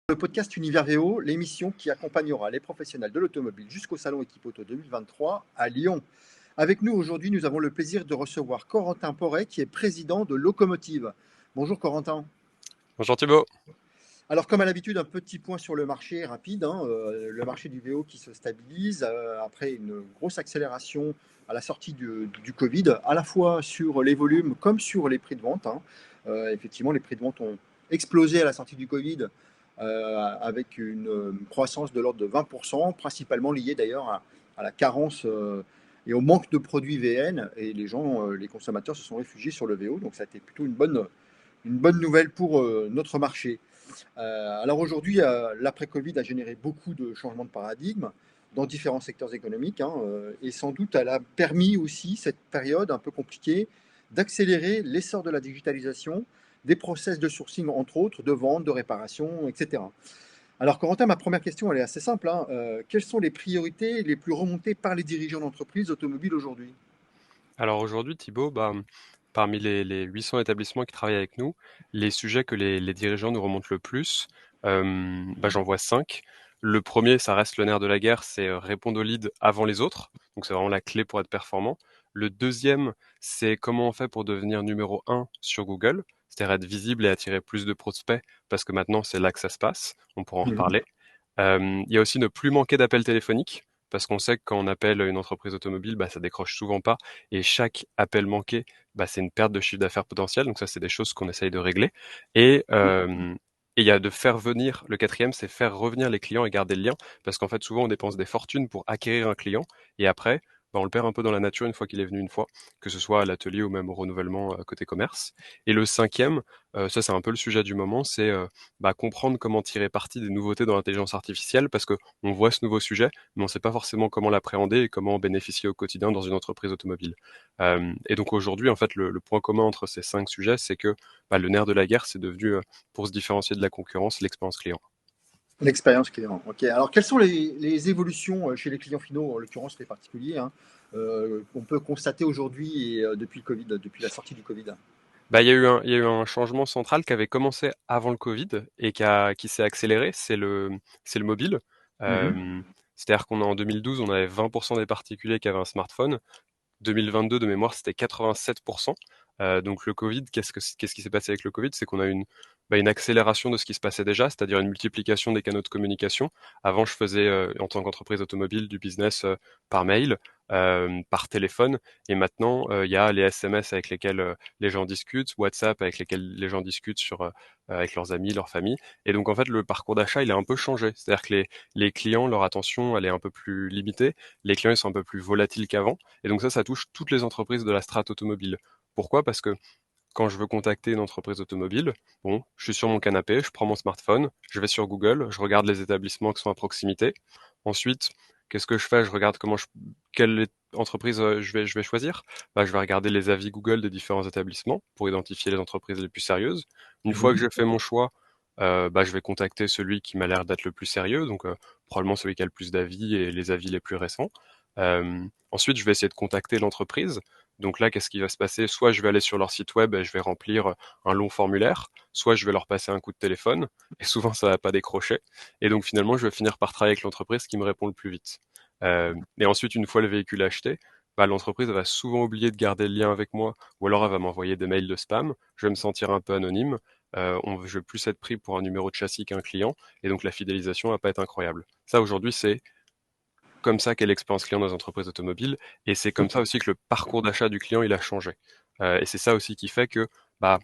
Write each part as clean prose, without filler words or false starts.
Le podcast Univers VO, l'émission qui accompagnera les professionnels de l'automobile jusqu'au salon Equipoto 2023 à Lyon. Avec nous aujourd'hui, nous avons le plaisir de recevoir Corentin Porret, qui est président de Locomotive. Bonjour Corentin. Bonjour Thibaut. Alors comme à l'habitude, un petit point sur le marché rapide, le marché du VO qui se stabilise après une grosse accélération à la sortie du Covid, à la fois sur les volumes comme sur les prix de vente. Effectivement, les prix de vente ont explosé à la sortie du Covid avec une croissance de l'ordre de 20%, principalement liée d'ailleurs à la carence et au manque de produits VN. Et les gens, les consommateurs se sont réfugiés sur le VO, donc ça a été plutôt une bonne nouvelle pour notre marché. Alors aujourd'hui, l'après-Covid a généré beaucoup de changements de paradigme dans différents secteurs économiques, et sans doute elle a permis aussi, cette période un peu compliquée, d'accélérer l'essor de la digitalisation, des process de sourcing entre autres, de vente, de réparation, etc. Alors Corentin, ma première question, elle est assez simple. Quelles sont les priorités les plus remontées par les dirigeants d'entreprises automobiles aujourd'hui? Alors aujourd'hui Thibaut, parmi les 800 établissements qui travaillent avec nous, les sujets que les dirigeants nous remontent le plus, j'en vois 5. Le premier, ça reste le nerf de la guerre, c'est répondre aux leads avant les autres. Donc c'est vraiment la clé pour être performant. Le deuxième, c'est comment on fait pour devenir numéro 1 sur Google, c'est-à-dire être visible et attirer plus de prospects, parce que maintenant c'est là que ça se passe. On pourra en Mhm. reparler. Il y a aussi ne plus manquer d'appels téléphoniques, parce qu'on sait que quand on appelle une entreprise automobile, ça décroche souvent pas, et chaque appel manqué, c'est une perte de chiffre d'affaires potentiel. Donc ça, c'est des choses qu'on essaye de régler. Et il y a de faire venir, le quatrième, c'est faire revenir les clients et garder le lien, parce qu'en fait, souvent, on dépense des fortunes pour acquérir un client, et après, on le perd un peu dans la nature une fois qu'il est venu une fois, que ce soit à l'atelier ou même au renouvellement côté commerce. Et le cinquième, ça c'est un peu le sujet du moment, c'est comprendre comment tirer parti des nouveautés dans l'intelligence artificielle, parce que on voit ce nouveau sujet, mais on ne sait pas forcément comment l'appréhender et comment en bénéficier au quotidien dans une entreprise automobile. Et donc aujourd'hui, en fait, le point commun entre ces 5 sujets, c'est que le nerf de la guerre, c'est devenu, pour se différencier de la concurrence, l'expérience client. L'expérience client. Ok. Alors, quelles sont les évolutions chez les clients finaux, en l'occurrence les particuliers, qu'on peut constater aujourd'hui et depuis le Covid, depuis la sortie du Covid? Il y a eu un changement central qui avait commencé avant le Covid et qui s'est accéléré, c'est le mobile. Mhm. Euh, C'est-à-dire qu'on est en 2012, on avait 20% des particuliers qui avaient un smartphone. 2022, de mémoire, c'était 87%. Donc le Covid, qu'est-ce qui s'est passé avec le Covid? C'est qu'on a une accélération de ce qui se passait déjà, c'est-à-dire une multiplication des canaux de communication. Avant, je faisais, en tant qu'entreprise automobile, du business par mail, par téléphone, et maintenant, il y a les SMS avec lesquels les gens discutent, WhatsApp avec lesquels les gens discutent avec leurs amis, leur famille. Et donc, en fait, le parcours d'achat, il a un peu changé. C'est-à-dire que les clients, leur attention, elle est un peu plus limitée. Les clients, ils sont un peu plus volatiles qu'avant. Et donc ça touche toutes les entreprises de la strate automobile. Pourquoi? Parce que quand je veux contacter une entreprise automobile, bon, je suis sur mon canapé, je prends mon smartphone, je vais sur Google, je regarde les établissements qui sont à proximité. Ensuite, qu'est-ce que je fais? Je regarde quelle entreprise je vais choisir. Je vais regarder les avis Google des différents établissements pour identifier les entreprises les plus sérieuses. Une fois que Mhm. j'ai fait mon choix, je vais contacter celui qui m'a l'air d'être le plus sérieux, donc probablement celui qui a le plus d'avis et les avis les plus récents. Ensuite, je vais essayer de contacter l'entreprise. Donc là, qu'est-ce qui va se passer? Soit je vais aller sur leur site web et je vais remplir un long formulaire, soit je vais leur passer un coup de téléphone, et souvent ça va pas décrocher. Et donc finalement, je vais finir par travailler avec l'entreprise qui me répond le plus vite. Et ensuite, une fois le véhicule acheté, l'entreprise va souvent oublier de garder le lien avec moi, ou alors elle va m'envoyer des mails de spam. Je vais me sentir un peu anonyme. Je vais plus être pris pour un numéro de châssis qu'un client, et donc la fidélisation va pas être incroyable. Ça aujourd'hui, c'est comme ça qu'est l'expérience client dans les entreprises automobiles, et c'est comme ça Ok. aussi que le parcours d'achat du client il a changé. Et c'est ça aussi qui fait que bah,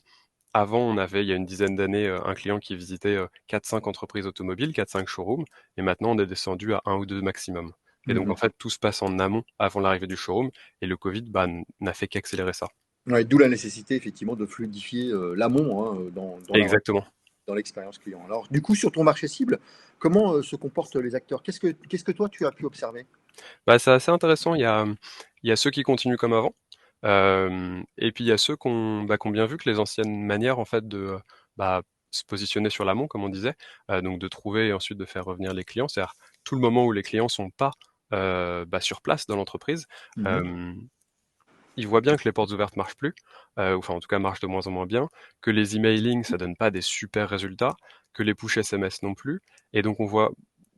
avant on avait il y a une dizaine d'années un client qui visitait 4-5 entreprises automobiles, 4-5 showrooms, et maintenant on est descendu à un ou deux maximum. Et donc en Mhm. fait tout se passe en amont avant l'arrivée du showroom, et le Covid n'a fait qu'accélérer ça. Ouais, d'où la nécessité effectivement de fluidifier l'amont Exactement. dans l'expérience client. Alors, du coup, sur ton marché cible, comment se comportent les acteurs? Qu'est-ce que toi tu as pu observer? C'est assez intéressant. Il y a ceux qui continuent comme avant. Et puis il y a ceux qui ont bien vu que les anciennes manières en fait de bah, se positionner sur l'amont, comme on disait, donc de trouver et ensuite de faire revenir les clients, c'est-à-dire tout le moment où les clients sont pas sur place dans l'entreprise, Mhm. euh, ils voient bien que les portes ouvertes marchent plus, enfin en tout cas marchent de moins en moins bien, que les emailing ça donne pas des super résultats, que les push SMS non plus, et donc on voit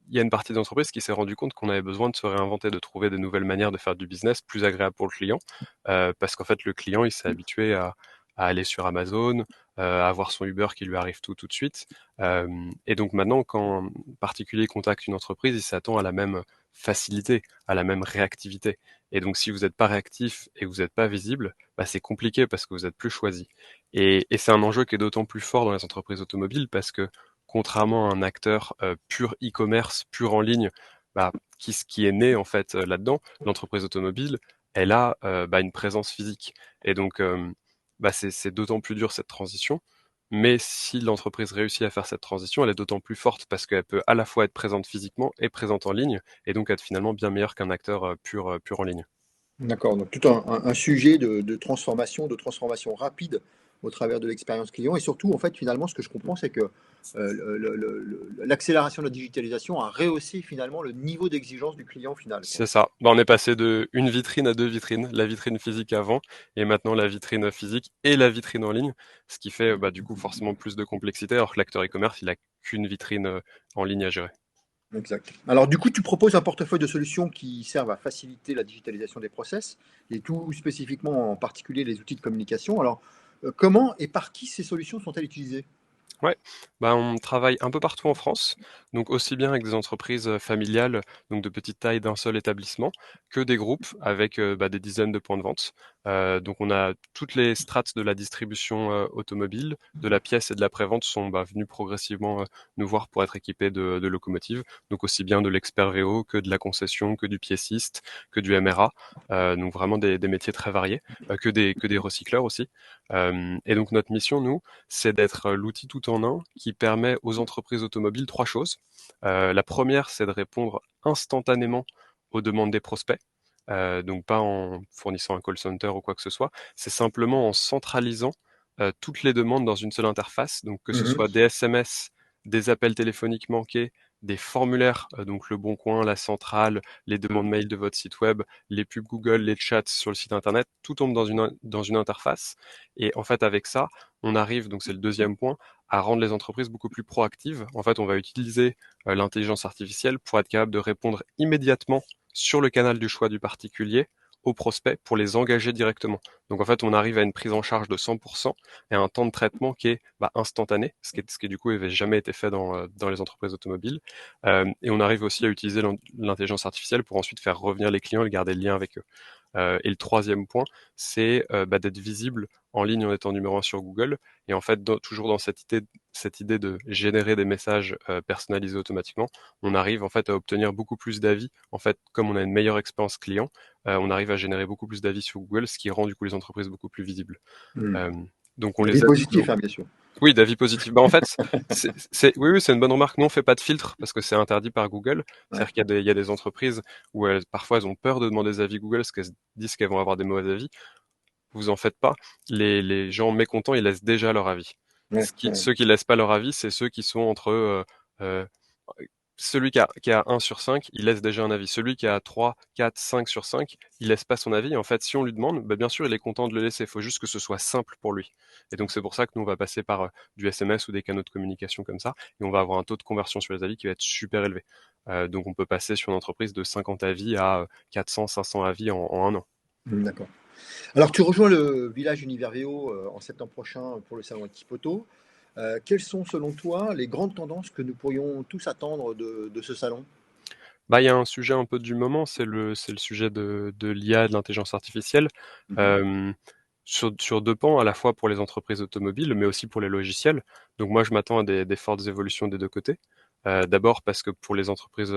il y a une partie d'entreprise qui s'est rendu compte qu'on avait besoin de se réinventer, de trouver des nouvelles manières de faire du business plus agréables pour le client, parce qu'en fait le client il s'est habitué à aller sur Amazon, à avoir son Uber qui lui arrive tout de suite, et donc maintenant quand un particulier contacte une entreprise, il s'attend à la même facilité, à la même réactivité. Et donc si vous n'êtes pas réactif et que vous n'êtes pas visible, bah, c'est compliqué parce que vous êtes plus choisi. Et c'est un enjeu qui est d'autant plus fort dans les entreprises automobiles parce que contrairement à un acteur pur e-commerce, pur en ligne, bah, qui est né en fait là-dedans, l'entreprise automobile, elle a bah, une présence physique. Et donc bah, c'est d'autant plus dur cette transition. Mais si l'entreprise réussit à faire cette transition, elle est d'autant plus forte parce qu'elle peut à la fois être présente physiquement et présente en ligne, et donc être finalement bien meilleure qu'un acteur pur en ligne. D'accord, donc tout un sujet de transformation rapide au travers de l'expérience client. Et surtout, en fait, finalement, ce que je comprends, c'est que l'accélération de la digitalisation a rehaussé finalement le niveau d'exigence du client final, quoi. C'est ça. Bah, on est passé de une vitrine à deux vitrines, la vitrine physique avant et maintenant la vitrine physique et la vitrine en ligne, ce qui fait bah, du coup forcément plus de complexité alors que l'acteur e-commerce il a qu'une vitrine en ligne à gérer. Exact. Alors, du coup, tu proposes un portefeuille de solutions qui servent à faciliter la digitalisation des process et tout spécifiquement, en particulier, les outils de communication. Alors, comment et par qui ces solutions sont-elles utilisées? Ouais, bah, on travaille un peu partout en France, donc aussi bien avec des entreprises familiales, donc de petite taille d'un seul établissement, que des groupes avec bah, des dizaines de points de vente. Donc on a toutes les strates de la distribution automobile, de la pièce et de la prévente sont bah, venus progressivement nous voir pour être équipés de locomotives, donc aussi bien de l'expert VO que de la concession, que du piéciste, que du MRA, donc vraiment des métiers très variés, que des recycleurs aussi. Et donc notre mission, nous, c'est d'être l'outil tout en un qui permet aux entreprises automobiles trois choses. La première, c'est de répondre instantanément aux demandes des prospects. Donc pas en fournissant un call center ou quoi que ce soit, c'est simplement en centralisant toutes les demandes dans une seule interface, donc que ce Mhm. soit des SMS, des appels téléphoniques manqués, des formulaires, donc le Bon Coin, la centrale, les demandes mail de votre site web, les pubs Google, les chats sur le site internet, tout tombe dans une interface. Et en fait, avec ça, on arrive, donc c'est le deuxième point, à rendre les entreprises beaucoup plus proactives. En fait, on va utiliser l'intelligence artificielle pour être capable de répondre immédiatement sur le canal du choix du particulier aux prospects pour les engager directement. Donc en fait, on arrive à une prise en charge de 100% et à un temps de traitement qui est bah, instantané, ce qui du coup n'avait jamais été fait dans les entreprises automobiles. Et on arrive aussi à utiliser l'intelligence artificielle pour ensuite faire revenir les clients et garder le lien avec eux. Et le troisième point, c'est bah, d'être visible en ligne en étant numéro un sur Google. Et en fait, toujours dans cette idée de générer des messages personnalisés automatiquement, on arrive en fait à obtenir beaucoup plus d'avis. En fait, comme on a une meilleure expérience client, on arrive à générer beaucoup plus d'avis sur Google, ce qui rend du coup les entreprises beaucoup plus visibles. Mhm. Euh, donc on Avis les aide positif, hein, bien sûr. oui, d'avis positifs. Bah, en fait, oui, oui, c'est une bonne remarque. Nous, on fait pas de filtre parce que c'est interdit par Google. Ouais. C'est-à-dire qu'il y a des entreprises où parfois elles ont peur de demander des avis Google parce qu'elles se disent qu'elles vont avoir des mauvais avis. Vous en faites pas. Les gens mécontents, ils laissent déjà leur avis. Ouais, ouais. Ceux qui laissent pas leur avis, c'est ceux qui sont entre euh, celui qui a 1 sur 5, il laisse déjà un avis. Celui qui a 3, 4, 5 sur 5, il laisse pas son avis. En fait, si on lui demande, bah, bien sûr, il est content de le laisser. Il faut juste que ce soit simple pour lui. Et donc, c'est pour ça que nous, on va passer par du SMS ou des canaux de communication comme ça. Et on va avoir un taux de conversion sur les avis qui va être super élevé. Donc, on peut passer sur une entreprise de 50 avis à 400, 500 avis en un an. D'accord. Alors, tu rejoins le village Univervéo en septembre prochain pour le salon Equipoto. Quelles sont, selon toi, les grandes tendances que nous pourrions tous attendre de ce salon? Bah, il y a un sujet un peu du moment, c'est le sujet de l'IA, de l'intelligence artificielle, Mhm. hem, sur 2 pans, à la fois pour les entreprises automobiles, mais aussi pour les logiciels. Donc moi, je m'attends à des fortes évolutions des 2 côtés. D'abord parce que pour les entreprises,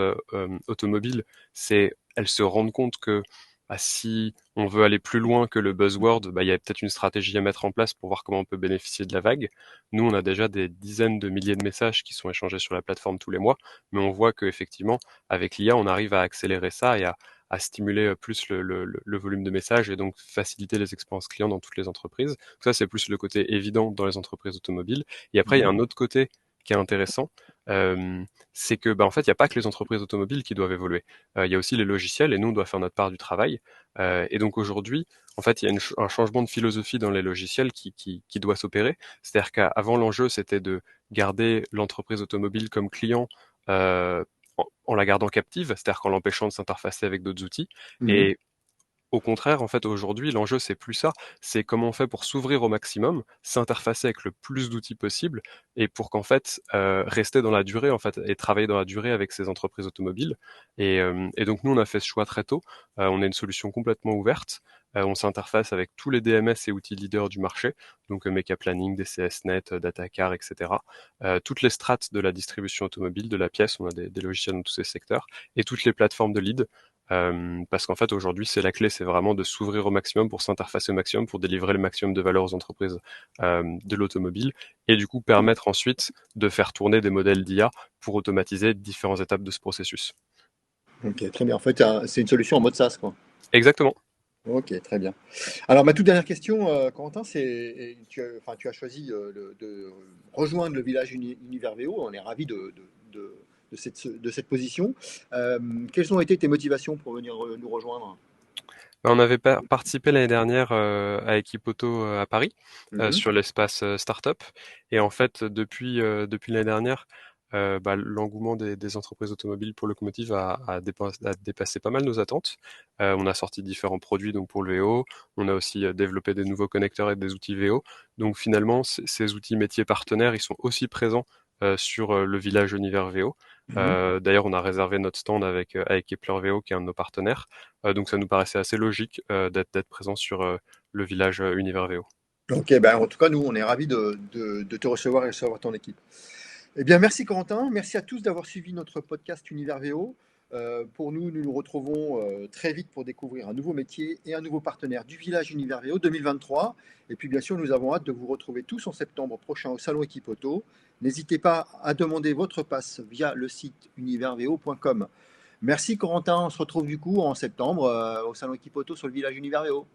automobiles, elles se rendent compte que, bah, si on veut aller plus loin que le buzzword, bah, il y a peut-être une stratégie à mettre en place pour voir comment on peut bénéficier de la vague. Nous, on a déjà des dizaines de milliers de messages qui sont échangés sur la plateforme tous les mois, mais on voit qu'effectivement, avec l'IA, on arrive à accélérer ça et à stimuler plus le volume de messages et donc faciliter les expériences clients dans toutes les entreprises. Ça, c'est plus le côté évident dans les entreprises automobiles. Et après, il y a Mhm. un autre côté qui est intéressant, c'est que en fait, il n'y a pas que les entreprises automobiles qui doivent évoluer. Il y a aussi les logiciels et nous, on doit faire notre part du travail. Et donc aujourd'hui, en fait, il y a un changement de philosophie dans les logiciels qui doit s'opérer. C'est-à-dire qu'avant, l'enjeu, c'était de garder l'entreprise automobile comme client en la gardant captive, c'est-à-dire qu'en l'empêchant de s'interfacer avec d'autres outils. Mhm. Et au contraire, en fait, aujourd'hui, l'enjeu, c'est plus ça. C'est comment on fait pour s'ouvrir au maximum, s'interfacer avec le plus d'outils possible, et pour qu'en fait, rester dans la durée, en fait, et travailler dans la durée avec ces entreprises automobiles. Et donc, nous, on a fait ce choix très tôt. On a une solution complètement ouverte. On s'interface avec tous les DMS et outils leaders du marché, donc Mecha Planning, DCSNet, Datacar, etc. Toutes les strates de la distribution automobile, de la pièce, on a des logiciels dans tous ces secteurs, et toutes les plateformes de lead. Parce qu'en fait, aujourd'hui, c'est la clé, c'est vraiment de s'ouvrir au maximum pour s'interfacer au maximum, pour délivrer le maximum de valeur aux entreprises de l'automobile, et du coup permettre ensuite de faire tourner des modèles d'IA pour automatiser différentes étapes de ce processus. Ok, très bien. En fait, c'est une solution en mode SaaS, quoi. Exactement. Ok, très bien. Alors, ma toute dernière question, Corentin, c'est, enfin, tu as choisi de rejoindre le village Univers VO. On est ravis de cette position. Quelles ont été tes motivations pour venir nous rejoindre? On avait participé l'année dernière à Equipoto à Paris Mhm, sur l'espace startup. Et en fait, depuis l'année dernière, l'engouement des entreprises automobiles pour Locomotive a dépassé pas mal nos attentes. On a sorti différents produits donc pour le VO. On a aussi développé des nouveaux connecteurs et des outils VO. Donc finalement, ces outils métiers partenaires, ils sont aussi présents sur le village Univers VO. mhm. D'ailleurs, on a réservé notre stand avec Kepler VO, qui est un de nos partenaires. Donc ça nous paraissait assez logique d'être présent sur le village Univers VO. Ok, ben, en tout cas, nous, on est ravis de te recevoir et de recevoir ton équipe. Eh bien, merci Corentin. Merci à tous d'avoir suivi notre podcast Univers VO. Pour nous, nous nous retrouvons très vite pour découvrir un nouveau métier et un nouveau partenaire du village Univers VO 2023. Et puis, bien sûr, nous avons hâte de vous retrouver tous en septembre prochain au Salon Equipoto. N'hésitez pas à demander votre passe via le site universvo.com. Merci Corentin. On se retrouve du coup en septembre au Salon Equipoto sur le village Univers VO.